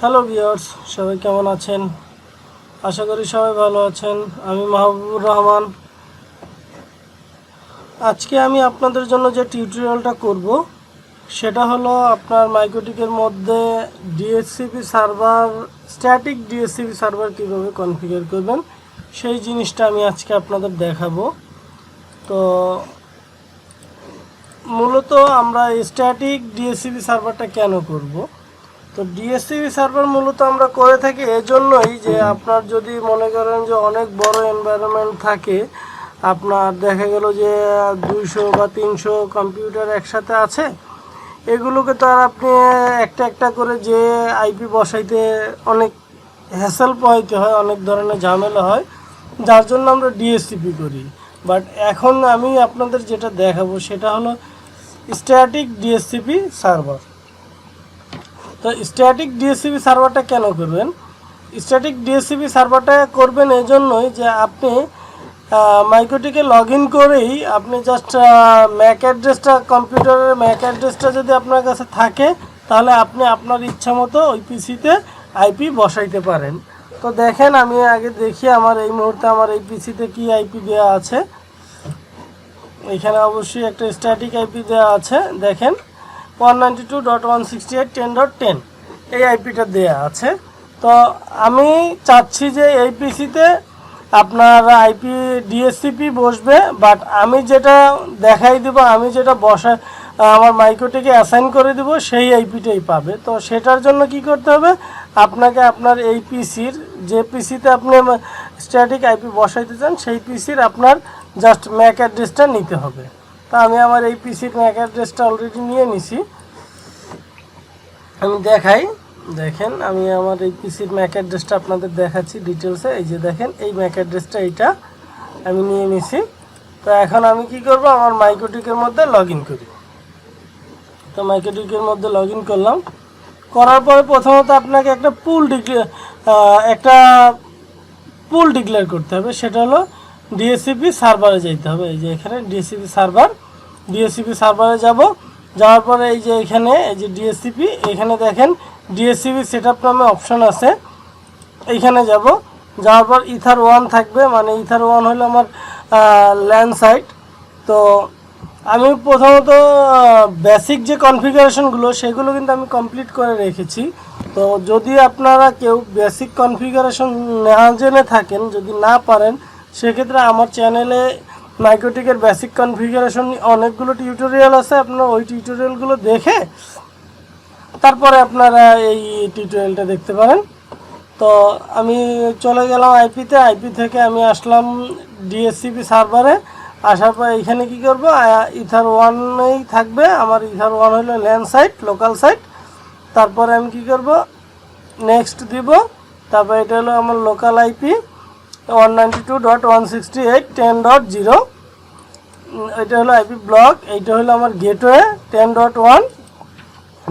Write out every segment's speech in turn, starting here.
Hello viewers, সবাই কেমন আছেন? আশা করি সবাই ভালো আছেন। আমি মাহবুবুর রহমান। আজকে আমি আপনাদের জন্য যে টিউটোরিয়ালটা করব সেটা হলো আপনার মাইক্রোটিকের মধ্যে DSCP server, static DSCP server কীভাবে কনফিগার করবেন সেই জিনিসটা আমি আজকে আপনাদের দেখাবো। তো মূলত আমরা স্ট্যাটিক ডিএসসিপি সার্ভারটা কেন করব? তো ডিএসসিপি সার্ভার মূলত আমরা করে থাকি এজন্যই যে আপনার যদি মনে করেন যে অনেক বড় এনভায়রনমেন্ট থাকে, আপনার দেখা গেল যে 200 বা 300 কম্পিউটার একসাথে আছে, এগুলোকে তো আর আপনি একটা একটা করে যে আইপি বসাইতে অনেক হ্যাসেল পোহাইতে হয়, অনেক ধরনের ঝামেলা হয়, যার জন্য আমরা ডিএসসিপি করি। বাট এখন আমি আপনাদের যেটা দেখাবো সেটা হলো স্ট্যাটিক ডিএসসিপি সার্ভার। তো স্ট্যাটিক ডিএসসিপি সার্ভারটা কেন করবেন? স্ট্যাটিক ডিএসসিপি সার্ভারটা করবেন এই জন্যই যে আপনি মাইক্রোটিকে লগ ইন করেই আপনি জাস্ট ম্যাক অ্যাড্রেসটা, কম্পিউটারের ম্যাক অ্যাড্রেসটা যদি আপনার কাছে থাকে তাহলে আপনি আপনার ইচ্ছা মতো ওই পিসিতে আইপি বসাইতে পারেন। তো দেখেন, আমি আগে দেখি আমার এই মুহূর্তে আমার এই পিসিতে কি আইপি দেওয়া আছে। এখানে অবশ্যই একটা স্ট্যাটিক আইপি দেওয়া আছে, দেখেন 192.168.10.10 এই আইপিটা দেওয়া আছে। তো আমি চাচ্ছি যে এই পিসিতে আপনার আইপি ডিএসসিপি বসবে, বাট আমি যেটা দেখাই দেব, আমি যেটা আমার মাইক্রোটিকে অ্যাসাইন করে দেব সেই আইপিটাই পাবে। তো সেটার জন্য কি করতে হবে, আপনাকে আপনার এই পিসির, যে পিসিতে আপনি স্ট্যাটিক আইপি বসাইতে চান সেই পিসির আপনার জাস্ট ম্যাক অ্যাড্রেসটা নিতে হবে। তো আমি আমার এই পিসির ম্যাক অ্যাড্রেসটা অলরেডি নিয়ে নিছি, আমি দেখাই। দেখেন, আমি আমার এই পিসির ম্যাক অ্যাড্রেসটা আপনাদের দেখাচ্ছি ডিটেলসে। এই যে দেখেন, এই ম্যাক অ্যাড্রেসটা এইটা আমি নিয়ে নিছি। তো এখন আমি কি করব, আমার মাইক্রোটিকের মধ্যে লগ ইন করি। তো মাইক্রোটিকের মধ্যে লগ ইন করলাম, করার পরে প্রথমত আপনাকে একটা পুল ডিক্লেয়ার করতে হবে, সেটা হলো ডিএসসিপি সার্ভারে যেতে হবে। এই যে এখানে ডিএসসিপি সার্ভারে যাব। যাওয়ার পরে এই যে এখানে এই যে ডিএসসিপি, এখানে দেখেন ডিএসসিপি সেটআপ নামে অপশন আছে, এইখানে যাব। যাওয়ার পর ইথার 1 থাকবে, মানে ইথার 1 হলো আমার ল্যান সাইট। তো আমি প্রথমত বেসিক যে কনফিগারেশনগুলো সেগুলো কিন্তু আমি কমপ্লিট করে রেখেছি। তো যদি আপনারা কেউ বেসিক কনফিগারেশন না জেনে থাকেন, যদি না পারেন, সেক্ষেত্রে আমার চ্যানেলে মাইক্রোটিকের বেসিক কনফিগারেশন অনেকগুলো টিউটোরিয়াল আছে, আপনারা ওই টিউটোরিয়ালগুলো দেখে তারপরে আপনারা এই টিউটোরিয়ালটা দেখতে পারেন। তো আমি চলে গেলাম আইপিতে, আইপি থেকে আমি আসলাম ডিএসসিপি সার্ভারে। আসার পর এইখানে কি করব, ইথার 1এই থাকবে আমার, ইথার 1 হলো ল্যান সাইট, লোকাল সাইট। তারপরে আমি কি করব, নেক্সট দিব। তারপর এটা হলো আমার লোকাল আইপি 192.168.10.0, এটা হলো আইপি ব্লক, এইটা হলো আমার গেটওয়ে 10.1।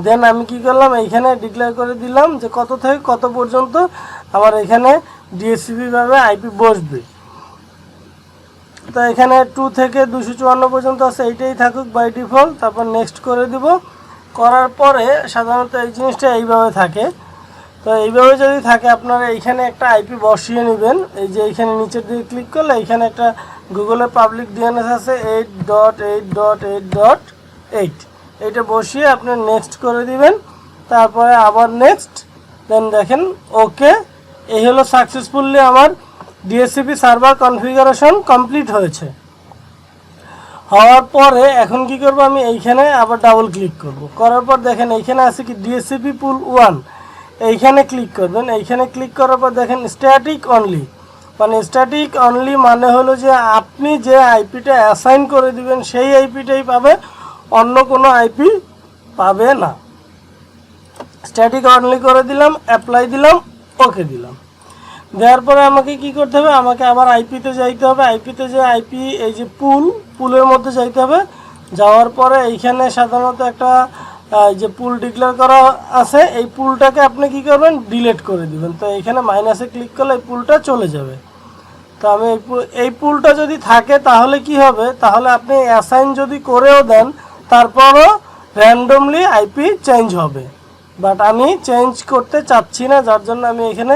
দেন আমি কি করলাম, এইখানে ডিক্লেয়ার করে দিলাম যে কত থেকে কত পর্যন্ত আমার এখানে ডিএসসিপি ভাবে আইপি বসবে। তো এখানে 2 থেকে 254 পর্যন্ত আছে, এইটাই থাকুক বাই ডিফল্ট। তারপর নেক্সট করে দিব। করার পরে সাধারণত এই জিনিসটা এইভাবে থাকে। তো এইভাবে যদি থাকে, আপনারা এইখানে একটা আইপি বসিয়ে নেবেন। এই যে এইখানে নিচের দিকে ক্লিক করলে এইখানে একটা গুগলের পাবলিক ডিএনএস আছে 8.8.8.8, এইটা বসিয়ে আপনি নেক্সট করে দিবেন। তারপরে আবার নেক্সট, দেন দেখেন ওকে, এই হলো সাকসেসফুলি আমার ডিএসসিপি সার্ভার কনফিগারেশন কমপ্লিট হয়েছে। হওয়ার পরে এখন কি করব, আমি এইখানে আবার ডাবল ক্লিক করব। করার পর দেখেন এইখানে আছে কি ডিএসসিপি পুল 1, এইখানে ক্লিক করবেন। এইখানে ক্লিক করার পর দেখেন স্ট্যাটিক অনলি, মানে স্ট্যাটিক অনলি মানে হলো যে আপনি যে আইপিটা অ্যাসাইন করে দিবেন সেই আইপিটাই পাবে, অন্য কোনো আইপি পাবে না। স্ট্যাটিক অনলি করে দিলাম, অ্যাপ্লাই দিলাম, ওকে দিলাম। দেওয়ার পরে আমাকে কি করতে হবে, আমাকে আবার আইপিতে যাইতে হবে। আইপিতে যে আইপি, এই যে পুলের মধ্যে যাইতে হবে। যাওয়ার পরে এইখানে সাধারণত একটা যে পুল ডিক্লেয়ার করা আছে, এই পুলটাকে আপনি কি করবেন, ডিলিট করে দিবেন। তো এইখানে মাইনাসে ক্লিক করলে এই পুলটা চলে যাবে। তো আমি এই পুলটা যদি থাকে তাহলে কি হবে, তাহলে আপনি অ্যাসাইন যদি করেও দেন তারপরও র্যান্ডমলি আইপি চেঞ্জ হবে। বাট আমি চেঞ্জ করতে চাচ্ছি না, যার জন্য আমি এখানে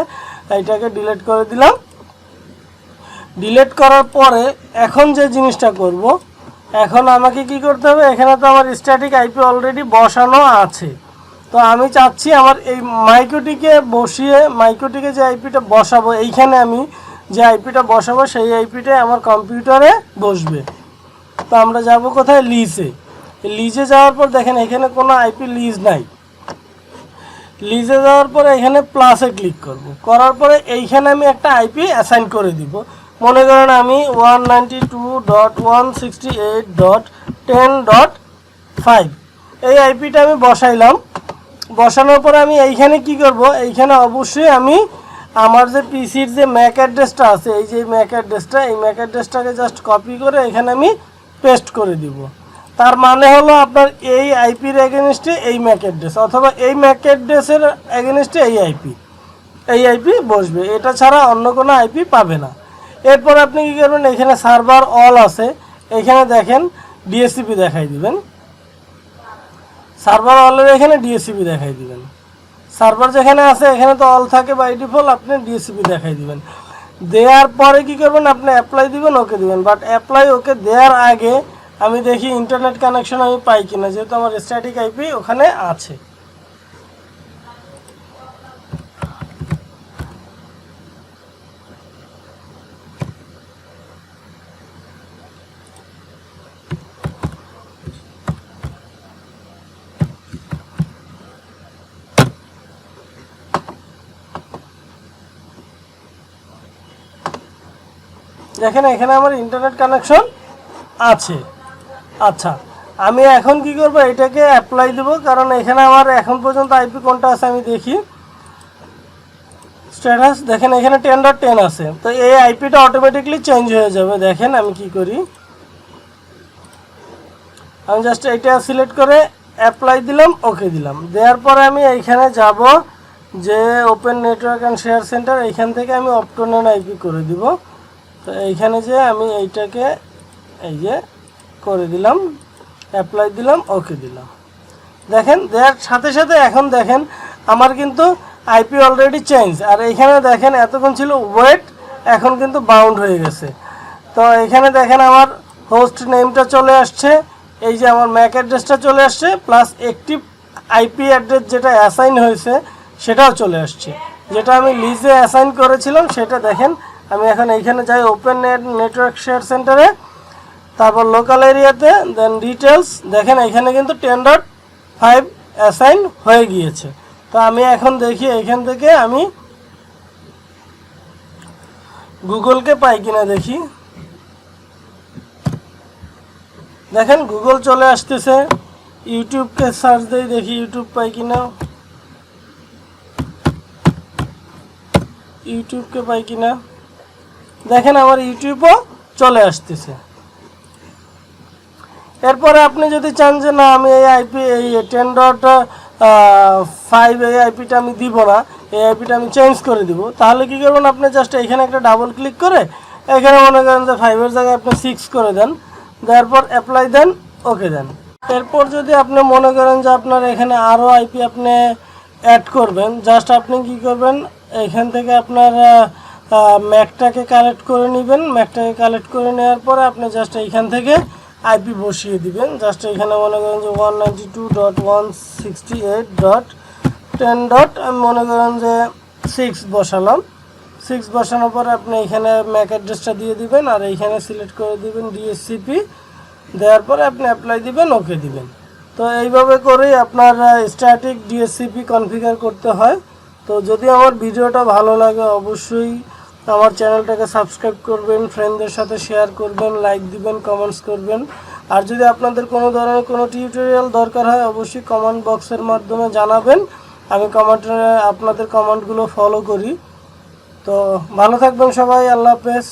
এইটাকে ডিলিট করে দিলাম। ডিলিট করার পরে এখন যে জিনিসটা করব, এখন আমাকে কি করতে হবে, এখানে তো আমার স্ট্যাটিক আইপি অলরেডি বসানো আছে। তো আমি চাচ্ছি আমার এই মাইক্রোটিকে বসিয়ে, মাইক্রোটিকে যে আইপিটা বসাবো, এইখানে আমি যে আইপিটা বসাবো সেই আইপিটাই আমার কম্পিউটারে বসবে। তো আমরা যাব কোথায়, লিজে। লিজে যাওয়ার পর দেখেন এখানে কোনো আইপি লিজ নাই। লিজে যাওয়ার পরে এখানে প্লাসে ক্লিক করব, করার পরে এইখানে আমি একটা আইপি অ্যাসাইন করে দিব। মনে করেন আমি 192.168.10.5 এই আইপিটা আমি বসাইলাম। বসানোর পরে আমি এইখানে কি করব, এইখানে অবশ্যই আমি আমার যে পিসির যে ম্যাক অ্যাড্রেসটা আছে, এই যে ম্যাক অ্যাড্রেসটা, এই ম্যাক অ্যাড্রেসটাকে জাস্ট কপি করে এখানে আমি পেস্ট করে দিব। তার মানে হলো আপনার এই আইপির এগেনস্টে এই ম্যাক অ্যাড্রেস, অথবা এই ম্যাক অ্যাড্রেসের এগেনস্টে এই আইপি বসবে। এটা ছাড়া অন্য কোনো আইপি পাবে না। এরপর আপনি কী করবেন, এখানে সার্ভার অল আছে, এখানে দেখেন ডিএসসিপি দেখাই দিবেন। সার্ভার অলের এখানে ডিএসসিপি দেখাই দিবেন। সার্ভার যেখানে আছে এখানে তো অল থাকে বাই ডিফল্ট, আপনি ডিএসসিপি দেখাই দিবেন। দেওয়ার পরে কি করবেন, আপনি অ্যাপ্লাই দিবেন, ওকে দিবেন। বাট অ্যাপ্লাই ওকে দেওয়ার আগে আমি দেখি ইন্টারনেট কানেকশন আমি পাই কিনা, যেহেতু আমার স্ট্যাটিক আইপি ওখানে আছে। দেখেন এখানে আমার ইন্টারনেট কানেকশন আছে। আচ্ছা, আমি এখন কি করব, এটাকে অ্যাপ্লাই দেব, কারণ এখানে আমার এখন পর্যন্ত আইপি কোনটা আছে আমি দেখি। স্ট্যাটাস দেখেন এখানে 10.10 আছে, তো এই আইপিটা অটোমেটিকলি চেঞ্জ হয়ে যাবে। দেখেন আমি কি করি, আমি জাস্ট এইটা সিলেক্ট করে অ্যাপ্লাই দিলাম, ওকে দিলাম। দেওয়ার পরে আমি এইখানে যাব যে open network and share centre, এইখান থেকে আমি অপটোনেন আইপি করে দিব। তো এইখানে যে আমি এইটাকে এই যে করে দিলাম, অ্যাপ্লাই দিলাম, ওকে দিলাম। দেখেন দেওয়ার সাথে সাথে এখন দেখেন আমার কিন্তু আইপি অলরেডি চেঞ্জ। আর এইখানে দেখেন এতক্ষণ ছিল ওয়েট, এখন কিন্তু বাউন্ড হয়ে গেছে। তো এখানে দেখেন আমার হোস্ট নেমটা চলে আসছে, এই যে আমার ম্যাক অ্যাড্রেসটা চলে আসছে, প্লাস একটি আইপি অ্যাড্রেস যেটা অ্যাসাইন হয়েছে সেটাও চলে আসছে। যেটা আমি লিজে অ্যাসাইন করেছিলাম সেটা দেখেন। আমি এখন এইখানে যাই ওপেন নেটওয়ার্ক শেয়ার সেন্টারে, তারপর লোকাল এরিয়াতে, দেন ডিটেলস। দেখেন এখানে কিন্তু 10.5 অ্যাসাইন হয়ে গিয়েছে। তো আমি এখন দেখি এখান থেকে আমি গুগলকে পাই কিনা দেখি। দেখেন গুগল চলে আসতেছে, ইউটিউবকে সার্চ দিয়ে দেখি ইউটিউব পাই কিনা, ইউটিউবকে পাই কিনা। দেখেন আমার ইউটিউবও চলে আসতেছে। এরপরে আপনি যদি চান যে না আমি এই আইপি এই 10.5 এই আইপিটা আমি দিব না, এই আইপিটা আমি চেঞ্জ করে দিব, তাহলে কী করবেন, আপনি জাস্ট এখানে একটা ডাবল ক্লিক করে এখানে মনে করেন যে 5-এর জায়গায় আপনি 6 করে দেন, দেওয়ার পর অ্যাপ্লাই দেন, ওকে দেন। এরপর যদি আপনি মনে করেন যে আপনার এখানে আরও আইপি আপনি অ্যাড করবেন, জাস্ট আপনি কি করবেন, এখান থেকে আপনার ম্যাকটাকে কালেক্ট করে নেবেন। ম্যাকটাকে কালেক্ট করে নেওয়ার পরে আপনি জাস্ট এইখান থেকে আইপি বসিয়ে দিবেন। জাস্ট এখানে মনে করেন যে 192.168.10. আমি মনে করেন যে 6 বসালাম। 6 বসানোর পরে আপনি এখানে ম্যাক অ্যাড্রেসটা দিয়ে দিবেন, আর এইখানে সিলেক্ট করে দিবেন ডিএসসিপি। দেওয়ার পরে আপনি অ্যাপ্লাই দিবেন, ওকে দিবেন। তো এইভাবে করেই আপনার স্ট্যাটিক ডিএসসিপি কনফিগার করতে হয়। তো যদি আমার ভিডিওটা ভালো লাগে অবশ্যই আমার চ্যানেলটাকে সাবস্ক্রাইব করবেন, ফ্রেন্ডদের সাথে শেয়ার করবেন, লাইক দিবেন, কমেন্টস করবেন। আর যদি আপনাদের কোনো ধরনের কোনো টিউটোরিয়াল দরকার হয় অবশ্যই কমেন্ট বক্সের মাধ্যমে জানাবেন। আমি আপনাদের কমেন্টগুলো ফলো করি। তো ভালো থাকবেন সবাই, আল্লাহ হাফেজ।